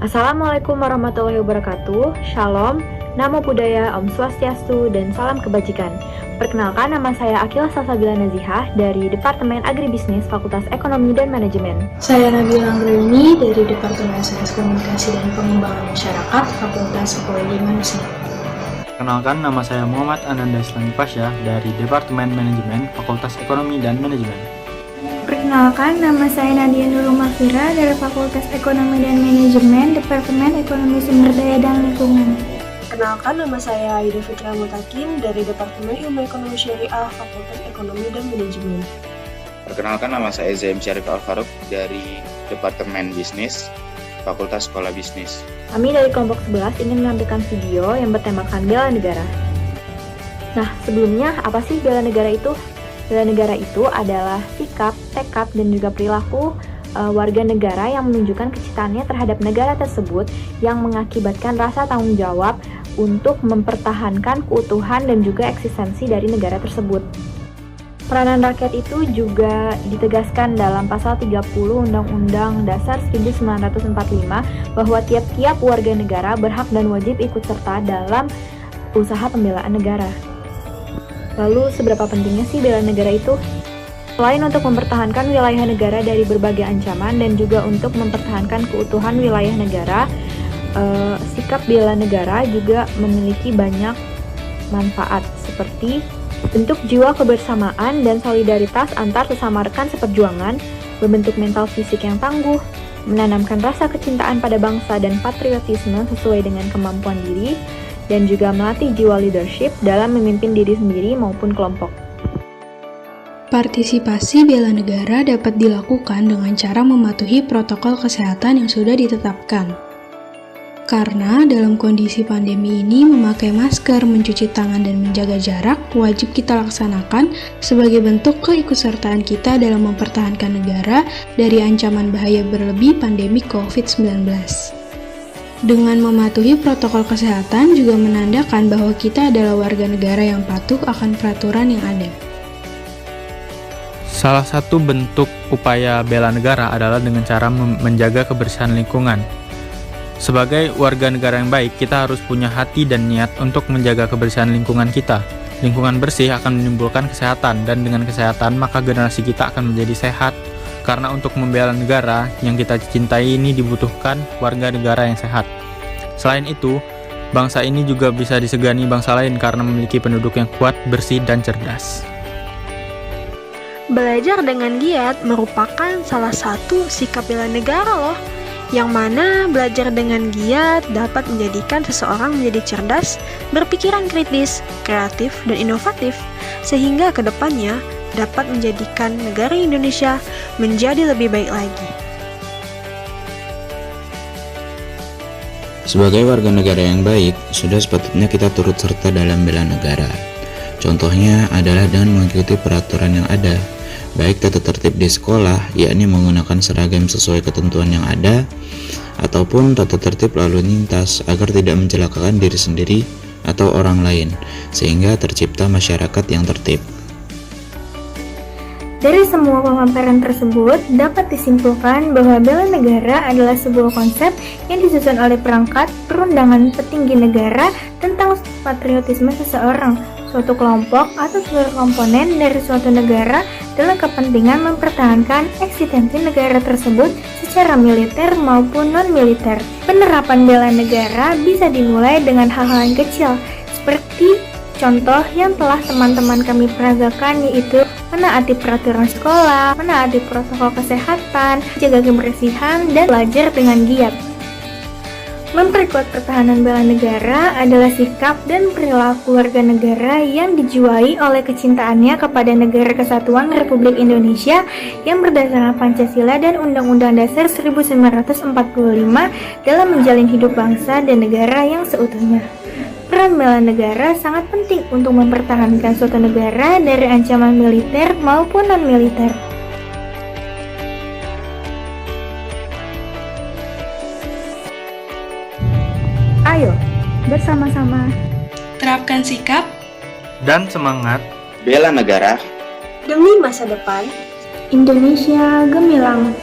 Assalamualaikum warahmatullahi wabarakatuh. Shalom, Namo Buddhaya, Om Swastiastu, dan salam kebajikan. Perkenalkan, nama saya Akila Salsabila Nazihah dari Departemen Agribisnis Fakultas Ekonomi dan Manajemen. Saya Nabila Anggraini dari Departemen Sains Komunikasi dan Pengembangan Masyarakat Fakultas Psikologi Manusia. Perkenalkan, nama saya Muhammad Ananda Islami Pasha dari Departemen Manajemen Fakultas Ekonomi dan Manajemen. Perkenalkan, nama saya Nadia Nurul Mafira dari Fakultas Ekonomi dan Manajemen, Departemen Ekonomi Sumber Daya dan Lingkungan. Perkenalkan, nama saya Aida Fitra Mutakin dari Departemen Ilmu Ekonomi Syariah, Fakultas Ekonomi dan Manajemen. Perkenalkan, nama saya Zaim Syarif Al-Faruq dari Departemen Bisnis, Fakultas Sekolah Bisnis. Kami dari kelompok 11 ingin menampilkan video yang bertemakan bela negara. Nah, sebelumnya apa sih bela negara itu? Bela negara itu adalah sikap, tekad, dan juga perilaku warga negara yang menunjukkan kecintaannya terhadap negara tersebut yang mengakibatkan rasa tanggung jawab untuk mempertahankan keutuhan dan juga eksistensi dari negara tersebut. Peranan rakyat itu juga ditegaskan dalam pasal 30 Undang-Undang Dasar 1945 bahwa tiap-tiap warga negara berhak dan wajib ikut serta dalam usaha pembelaan negara. Lalu, seberapa pentingnya sih bela negara itu? Selain untuk mempertahankan wilayah negara dari berbagai ancaman dan juga untuk mempertahankan keutuhan wilayah negara, sikap bela negara juga memiliki banyak manfaat seperti bentuk jiwa kebersamaan dan solidaritas antar sesama rekan seperjuangan, membentuk mental fisik yang tangguh, menanamkan rasa kecintaan pada bangsa dan patriotisme sesuai dengan kemampuan diri, dan juga melatih jiwa leadership dalam memimpin diri sendiri maupun kelompok. Partisipasi bela negara dapat dilakukan dengan cara mematuhi protokol kesehatan yang sudah ditetapkan. Karena dalam kondisi pandemi ini memakai masker, mencuci tangan, dan menjaga jarak wajib kita laksanakan sebagai bentuk keikutsertaan kita dalam mempertahankan negara dari ancaman bahaya berlebih pandemi COVID-19. Dengan mematuhi protokol kesehatan juga menandakan bahwa kita adalah warga negara yang patuh akan peraturan yang ada. Salah satu bentuk upaya bela negara adalah dengan cara menjaga kebersihan lingkungan. Sebagai warga negara yang baik, kita harus punya hati dan niat untuk menjaga kebersihan lingkungan kita. Lingkungan bersih akan menimbulkan kesehatan, dan dengan kesehatan maka generasi kita akan menjadi sehat. Karena untuk membela negara yang kita cintai ini dibutuhkan warga negara yang sehat. Selain itu, bangsa ini juga bisa disegani bangsa lain karena memiliki penduduk yang kuat, bersih, dan cerdas. Belajar dengan giat merupakan salah satu sikap bela negara loh, yang mana belajar dengan giat dapat menjadikan seseorang menjadi cerdas, berpikiran kritis, kreatif, dan inovatif, sehingga kedepannya dapat menjadikan negara Indonesia menjadi lebih baik lagi. Sebagai warga negara yang baik, sudah sepatutnya kita turut serta dalam bela negara. Contohnya adalah dengan mengikuti peraturan yang ada, baik tata tertib di sekolah, yakni menggunakan seragam sesuai ketentuan yang ada, ataupun tata tertib lalu lintas agar tidak mencelakakan diri sendiri atau orang lain, sehingga tercipta masyarakat yang tertib. Dari semua pemaparan tersebut, dapat disimpulkan bahwa bela negara adalah sebuah konsep yang disusun oleh perangkat perundangan petinggi negara tentang patriotisme seseorang, suatu kelompok atau seluruh komponen dari suatu negara dalam kepentingan mempertahankan eksistensi negara tersebut secara militer maupun non-militer. Penerapan bela negara bisa dimulai dengan hal-hal yang kecil, seperti contoh yang telah teman-teman kami peragakan, yaitu menaati peraturan sekolah, menaati protokol kesehatan, jaga kebersihan, dan belajar dengan giat. Memperkuat pertahanan bela negara adalah sikap dan perilaku warga negara yang dijiwai oleh kecintaannya kepada Negara Kesatuan Republik Indonesia yang berdasarkan Pancasila dan Undang-Undang Dasar 1945 dalam menjalin hidup bangsa dan negara yang seutuhnya. Peran bela negara sangat penting untuk mempertahankan suatu negara dari ancaman militer maupun non-militer. Ayo, bersama-sama Terapkan sikap Dan semangat Bela negara Demi masa depan Indonesia gemilang.